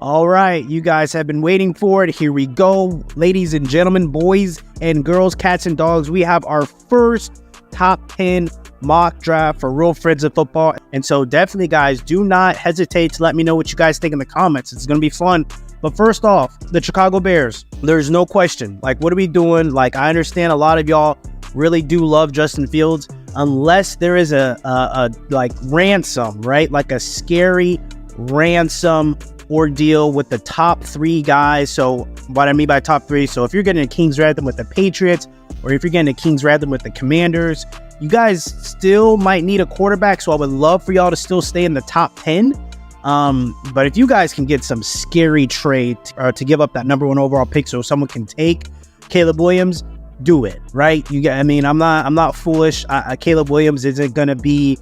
All right, you guys have been waiting for it. Here we go. Ladies and gentlemen, boys and girls, cats and dogs, we have our first top 10 mock draft for real friends of football. And so definitely, guys, do not hesitate to let me know what you guys think in the comments. It's going to be fun. But first off, the Chicago Bears, there's no question. Like, what are we doing? Like, I understand a lot of y'all really do love Justin Fields, unless there is a like ransom, right? Like a scary ransom ordeal with the top 3 guys. So what I mean by top 3, so if you're getting a King's Ransom with the Patriots, or if you're getting a King's Ransom with the Commanders, you guys still might need a quarterback. So I would love for y'all to still stay in the top 10. But if you guys can get some scary trade to give up that number 1 overall pick so someone can take Caleb Williams, do it, right? I'm not foolish. Caleb Williams isn't going to be,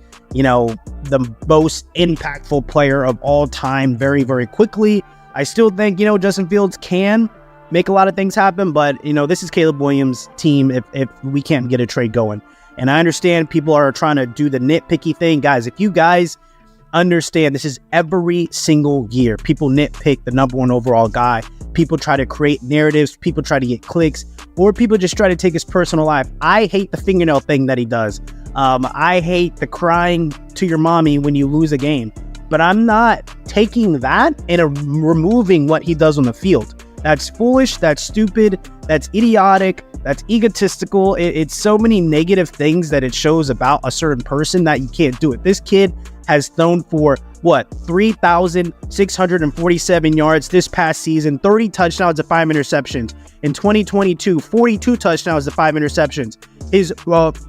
the most impactful player of all time very, very quickly. I still think, Justin Fields can make a lot of things happen, but, this is Caleb Williams' team if we can't get a trade going. And I understand people are trying to do the nitpicky thing. Guys, if you guys understand, this is every single year. People nitpick the number 1 overall guy. People try to create narratives. People try to get clicks, or people just try to take his personal life. I hate the fingernail thing that he does. I hate the crying to your mommy when you lose a game, but I'm not taking that and removing what he does on the field. That's foolish. That's stupid. That's idiotic. That's egotistical. It's so many negative things that it shows about a certain person that you can't do it. This kid has thrown for 3,647 yards this past season, 30 touchdowns to 5 interceptions. In 2022, 42 touchdowns to 5 interceptions. His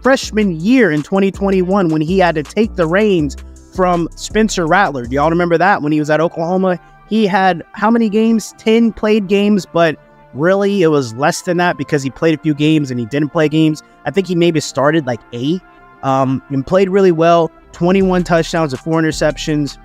freshman year in 2021, when he had to take the reins from Spencer Rattler. Do y'all remember that when he was at Oklahoma? He had how many games? 10 played games, but really it was less than that because he played a few games and he didn't play games. I think he maybe started like 8 and played really well. 21 touchdowns to 4 interceptions.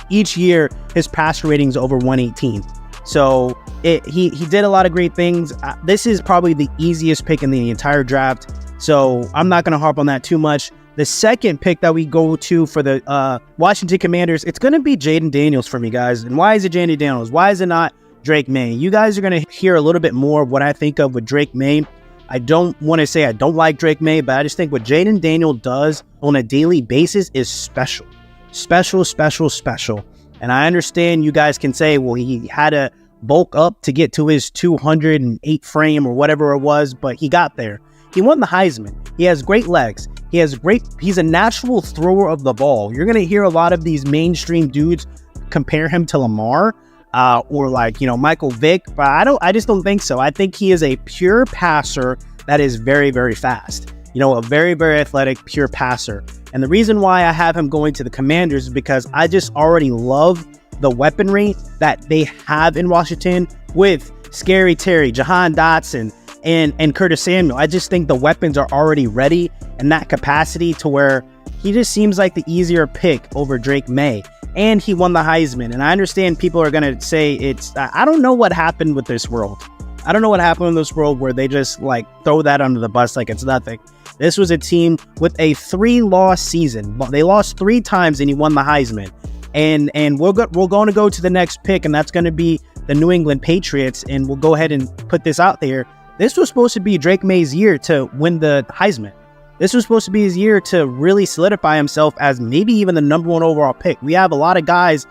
Each year, his passer rating's over 118. So he did a lot of great things. This is probably the easiest pick in the entire draft. So I'm not going to harp on that too much. The second pick that we go to for the Washington Commanders, it's going to be Jayden Daniels for me, guys. And why is it Jayden Daniels? Why is it not Drake May? You guys are going to hear a little bit more of what I think of with Drake May. I don't want to say I don't like Drake May, but I just think what Jayden Daniel does on a daily basis is special. Special. And I understand you guys can say, well, he had to bulk up to get to his 208 frame or whatever it was, but he got there. He won the Heisman. He has great legs. He's a natural thrower of the ball. You're going to hear a lot of these mainstream dudes compare him to Lamar or Michael Vick, but I just don't think so. I think he is a pure passer that is very, very fast. A very, very athletic, pure passer. And the reason why I have him going to the Commanders is because I just already love the weaponry that they have in Washington with Scary Terry, Jahan Dotson, and Curtis Samuel. I just think the weapons are already ready in that capacity to where he just seems like the easier pick over Drake May. And he won the Heisman. And I understand people are going to say I don't know what happened with this world. I don't know what happened in this world where they just throw that under the bus like it's nothing. This was a team with a 3-loss season. They lost 3 times and he won the Heisman. And we're going to go to the next pick, and that's going to be the New England Patriots. And we'll go ahead and put this out there. This was supposed to be Drake May's year to win the Heisman. This was supposed to be his year to really solidify himself as maybe even the number 1 overall pick. We have a lot of guys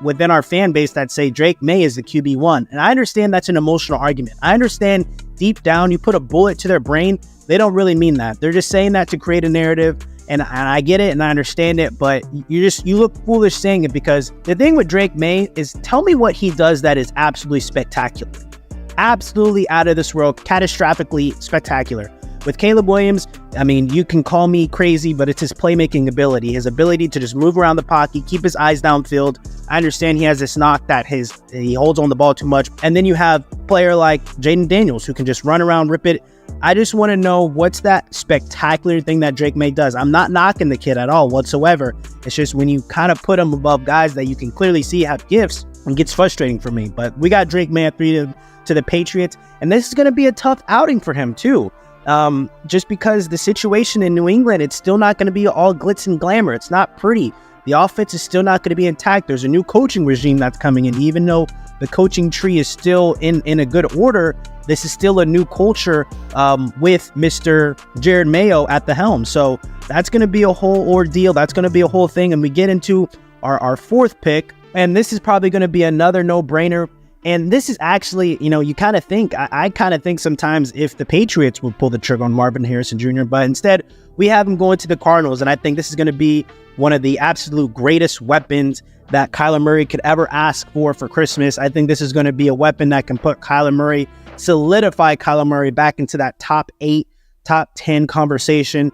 within our fan base that say Drake May is the QB1. And I understand that's an emotional argument. I understand deep down you put a bullet to their brain. They don't really mean that. They're just saying that to create a narrative. And I get it and I understand it, but you look foolish saying it, because the thing with Drake May is, tell me what he does that is absolutely spectacular. Absolutely out of this world, catastrophically spectacular. With Caleb Williams, you can call me crazy, but it's his playmaking ability, his ability to just move around the pocket, keep his eyes downfield. I understand he has this knock that he holds on the ball too much. And then you have a player like Jayden Daniels who can just run around, rip it. I just want to know, what's that spectacular thing that Drake May does? I'm not knocking the kid at all whatsoever. It's just when you kind of put him above guys that you can clearly see have gifts, it gets frustrating for me. But we got Drake May at 3 to the Patriots, and this is going to be a tough outing for him too. Just because the situation in New England, it's still not going to be all glitz and glamour. It's not pretty. the offense is still not going to be intact. There's a new coaching regime that's coming in. Even though the coaching tree is still in a good order, this is still a new culture with Mr. Jared Mayo at the helm. So that's going to be a whole ordeal. That's going to be a whole thing. And we get into our fourth pick, and this is probably going to be another no-brainer. And this is actually, you kind of think, I kind of think sometimes if the Patriots would pull the trigger on Marvin Harrison Jr., but instead we have him going to the Cardinals. And I think this is going to be one of the absolute greatest weapons that Kyler Murray could ever ask for Christmas. I think this is going to be a weapon that can put Kyler Murray, solidify Kyler Murray back into that top 8, top 10 conversation.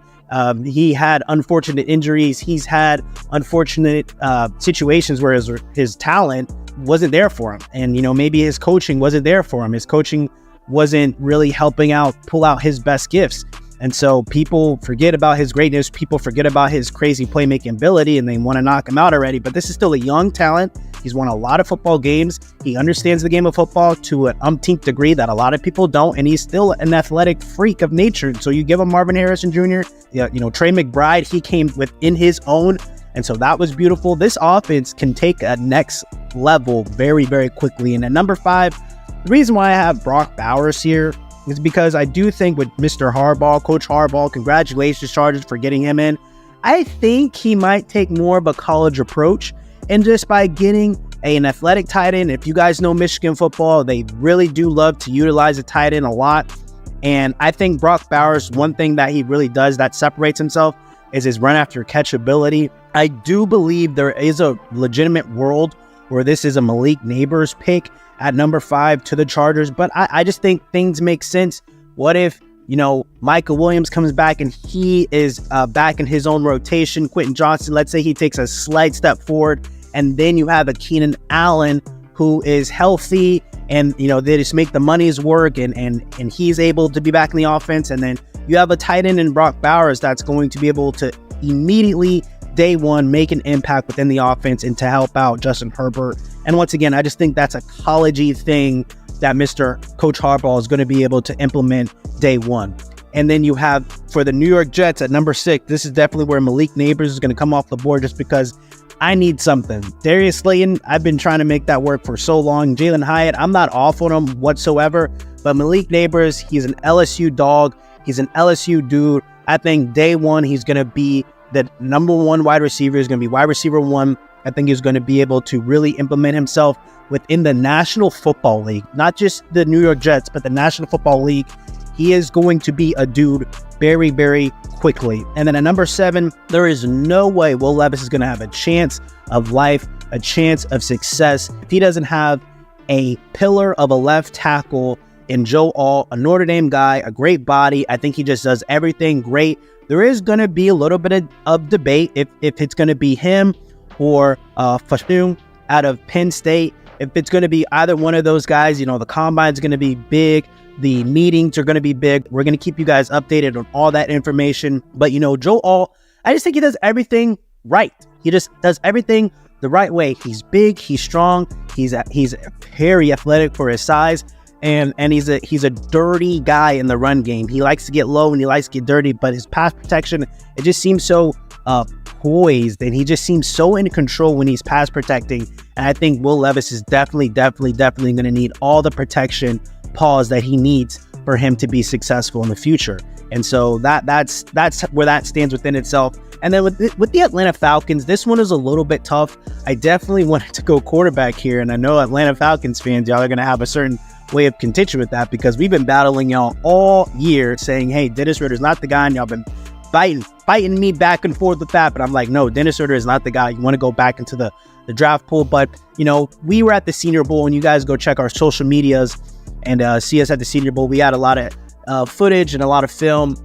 He had unfortunate injuries. He's had unfortunate situations where his talent wasn't there for him. And, maybe his coaching wasn't there for him. His coaching wasn't really helping out, pull out his best gifts. And so people forget about his greatness. People forget about his crazy playmaking ability, and they want to knock him out already. But this is still a young talent. He's won a lot of football games. He understands the game of football to an umpteenth degree that a lot of people don't. And he's still an athletic freak of nature. So you give him Marvin Harrison Jr., Trey McBride, he came within his own. And so that was beautiful. This offense can take a next level very, very quickly. And at number 5, the reason why I have Brock Bowers here is because I do think with Mr. Harbaugh, Coach Harbaugh, congratulations, Chargers, for getting him in. I think he might take more of a college approach. And just by getting an athletic tight end, if you guys know Michigan football, they really do love to utilize a tight end a lot. And I think Brock Bowers, one thing that he really does that separates himself is his run after catch ability. I do believe there is a legitimate world where this is a Malik Neighbors pick at number 5 to the Chargers, but I just think things make sense. What if, Michael Williams comes back and he is back in his own rotation? Quentin Johnson, let's say he takes a slight step forward, and then you have a Keenan Allen who is healthy and, they just make the monies work and he's able to be back in the offense. And then you have a tight end in Brock Bowers that's going to be able to immediately day one make an impact within the offense and to help out Justin Herbert. And once again, I just think that's a collegey thing that Mr. Coach Harbaugh is going to be able to implement day one. And then you have for the New York Jets at number 6, this is definitely where Malik Neighbors is going to come off the board just because I need something. Darius Slayton, I've been trying to make that work for so long. Jalen Hyatt, I'm not off on him whatsoever, but Malik Neighbors, he's an LSU dog. He's an LSU dude. I think day one, he's going to be the number 1 wide receiver. Is going to be wide receiver 1. I think he's going to be able to really implement himself within the National Football League, not just the New York Jets, but the National Football League. He is going to be a dude very, very quickly. And then at number 7, there is no way Will Levis is going to have a chance of life, a chance of success, if he doesn't have a pillar of a left tackle in Joe Alt, a Notre Dame guy, a great body. I think he just does everything great. There is going to be a little bit of debate if it's going to be him or Fashun out of Penn State. If it's going to be either one of those guys, the combine's going to be big. The meetings are going to be big. We're going to keep you guys updated on all that information. But, Joe Alt, I just think he does everything right. He just does everything the right way. He's big. He's strong. He's very athletic for his size. And he's a dirty guy in the run game. He likes to get low and he likes to get dirty, but his pass protection, it just seems so poised, and he just seems so in control when he's pass protecting. And I think Will Levis is definitely going to need all the protection pause that he needs for him to be successful in the future. And so that's where that stands within itself. And then with the Atlanta Falcons, this one is a little bit tough. I definitely wanted to go quarterback here, and I know Atlanta Falcons fans, y'all are going to have a certain way of contention with that because we've been battling y'all all year saying, hey, Dennis Ritter's not the guy, and y'all been fighting me back and forth with that. But I'm like, no, Dennis Ritter is not the guy. You want to go back into the draft pool. But, we were at the Senior Bowl, and you guys go check our social medias and see us at the Senior Bowl. We had a lot of footage and a lot of film.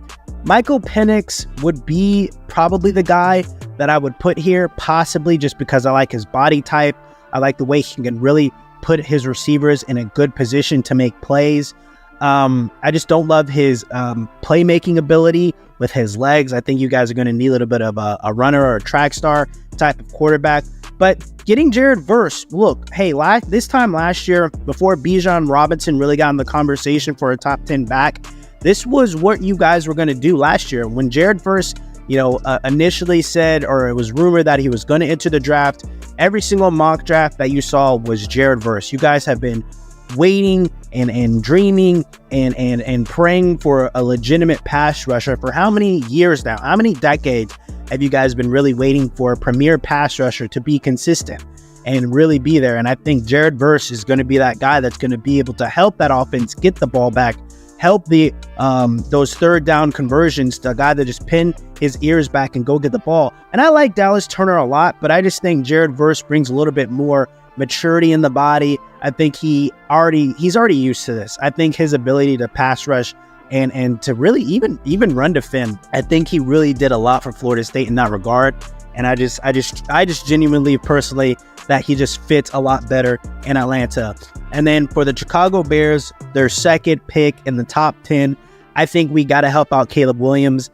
Michael Penix would be probably the guy that I would put here, possibly just because I like his body type. I like the way he can really put his receivers in a good position to make plays. I just don't love his playmaking ability with his legs. I think you guys are going to need a little bit of a runner or a track star type of quarterback. But getting Jared Verse, look, hey, this time last year, before Bijan Robinson really got in the conversation for a top 10 back, this was what you guys were going to do last year. When Jared Verse initially said, or it was rumored that he was going to enter the draft. Every single mock draft that you saw was Jared Verse. You guys have been waiting and dreaming and praying for a legitimate pass rusher for how many years now? How many decades have you guys been really waiting for a premier pass rusher to be consistent and really be there? And I think Jared Verse is going to be that guy that's going to be able to help that offense get the ball back, help the those third down conversions, the guy that just pin his ears back and go get the ball. And I like Dallas Turner a lot, but I just think Jared Verse brings a little bit more maturity in the body. I think he's already used to this. I think his ability to pass rush and to really even run defend, I think he really did a lot for Florida State in that regard. And I just genuinely personally that he just fits a lot better in Atlanta. And then for the Chicago Bears, their second pick in the top 10, I think we got to help out Caleb Williams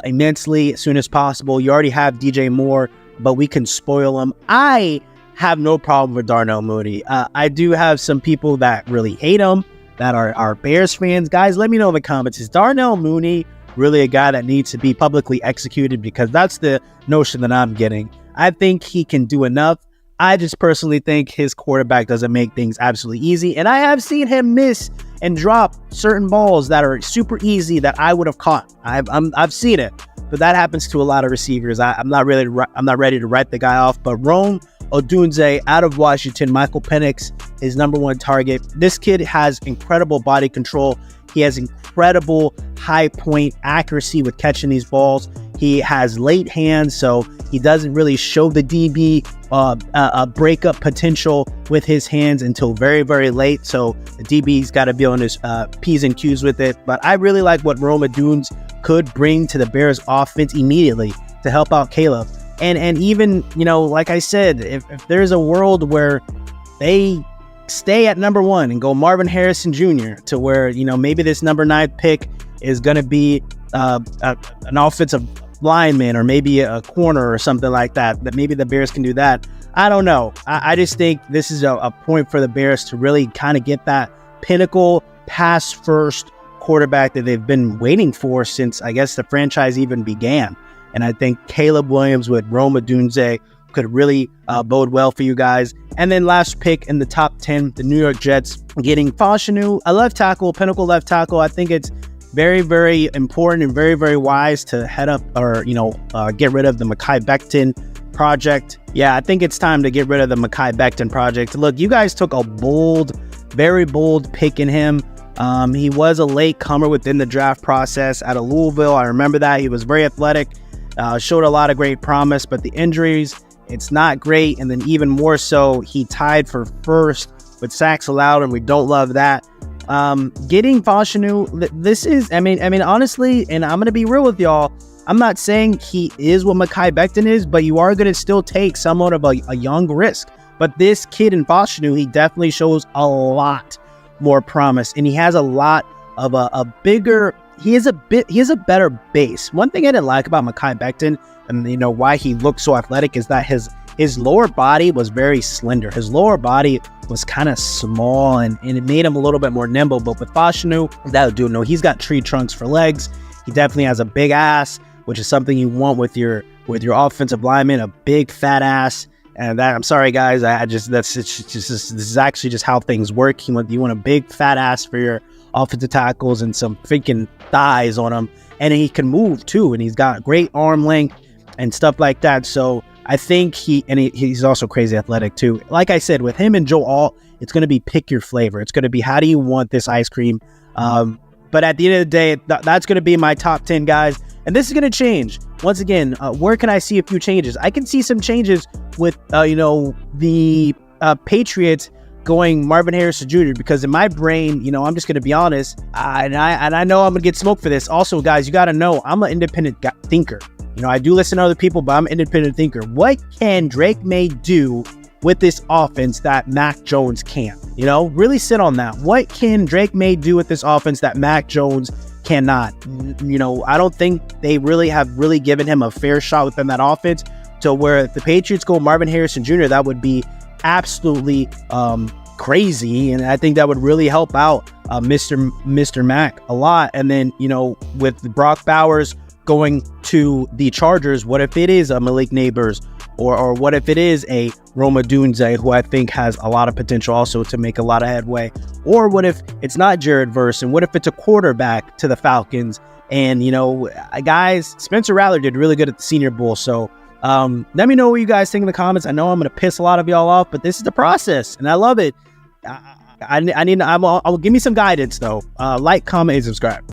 immensely as soon as possible. You already have DJ Moore, but we can spoil him. I have no problem with Darnell Mooney. I do have some people that really hate him, that are Bears fans. Guys, let me know in the comments. Is Darnell Mooney really a guy that needs to be publicly executed? Because that's the notion that I'm getting. I think he can do enough. I just personally think his quarterback doesn't make things absolutely easy. And I have seen him miss and drop certain balls that are super easy that I would have caught. I've seen it. But that happens to a lot of receivers. I'm not ready to write the guy off. But Rome Odunze out of Washington, Michael Penix, his number one target. This kid has incredible body control. He has incredible high point accuracy with catching these balls. He has late hands, so he doesn't really show the DB a breakup potential with his hands until very, very late. So the DB's got to be on his P's and Q's with it. But I really like what Rome Odunze could bring to the Bears offense immediately to help out Caleb. And even, like I said, if there's a world where they stay at number 1 and go Marvin Harrison Jr. to where, maybe this number 9 pick is going to be an offensive lineman or maybe a corner or something like that maybe the Bears can do that. I don't know. I just think this is a point for the Bears to really kind of get that pinnacle pass first quarterback that they've been waiting for since, I guess, the franchise even began. And I think Caleb Williams with Rome Odunze could really bode well for you guys. And then last pick in the top 10, the New York Jets getting Fashanu, a left tackle, pinnacle left tackle. I think it's very, very important and very, very wise to head up or, get rid of the Mekhi Becton project. Yeah, I think it's time to get rid of the Mekhi Becton project. Look, you guys took a bold, very bold pick in him. He was a late comer within the draft process out of Louisville. I remember that. He was very athletic. Showed a lot of great promise, but the injuries, it's not great. And then even more so, he tied for first with sacks allowed, and we don't love that. Getting Fashanu, this is, I mean, honestly, and I'm going to be real with y'all, I'm not saying he is what Mekhi Becton is, but you are going to still take somewhat of a young risk. But this kid in Fashanu, he definitely shows a lot more promise, and he has a lot of a bigger, he has a better base. One thing I didn't like about Mekhi Becton, and why he looked so athletic, is that his lower body was very slender. His lower body was kind of small, and it made him a little bit more nimble. But with Fashanu, that'll do. No, he's got tree trunks for legs. He definitely has a big ass, which is something you want with your offensive lineman, a big fat ass. And that, I'm sorry guys, this is actually just how things work. You want a big fat ass for your offensive tackles and some freaking thighs on him, and he can move too, and he's got great arm length and stuff like that. So I think he's also crazy athletic too. Like I said, with him and Joe Alt, it's going to be pick your flavor. It's going to be, how do you want this ice cream? But at the end of the day, that's going to be my top 10 guys. And this is going to change. Once again, where can I see a few changes? I can see some changes with, the Patriots going Marvin Harrison Jr. because in my brain, I'm just going to be honest, and I know I'm going to get smoked for this. Also, guys, you got to know, I'm an independent thinker. I do listen to other people, but I'm an independent thinker. What can Drake May do with this offense that Mac Jones can't? Really sit on that. What can Drake May do with this offense that Mac Jones cannot? I don't think they have given him a fair shot within that offense, to where if the Patriots go Marvin Harrison Jr., that would be absolutely crazy, and I think that would really help out Mr. Mac a lot. And then with Brock Bowers going to the Chargers? What if it is a Malik Neighbors, or what if it is a Roma Dunze, who I think has a lot of potential also to make a lot of headway? Or what if it's not Jared Verse, and what if it's a quarterback to the Falcons? And, you know, guys, Spencer Rattler did really good at the Senior Bowl. So let me know what you guys think in the comments. I know I'm going to piss a lot of y'all off, but this is the process, and I love it. I'll give me some guidance, though. Like, comment, and subscribe.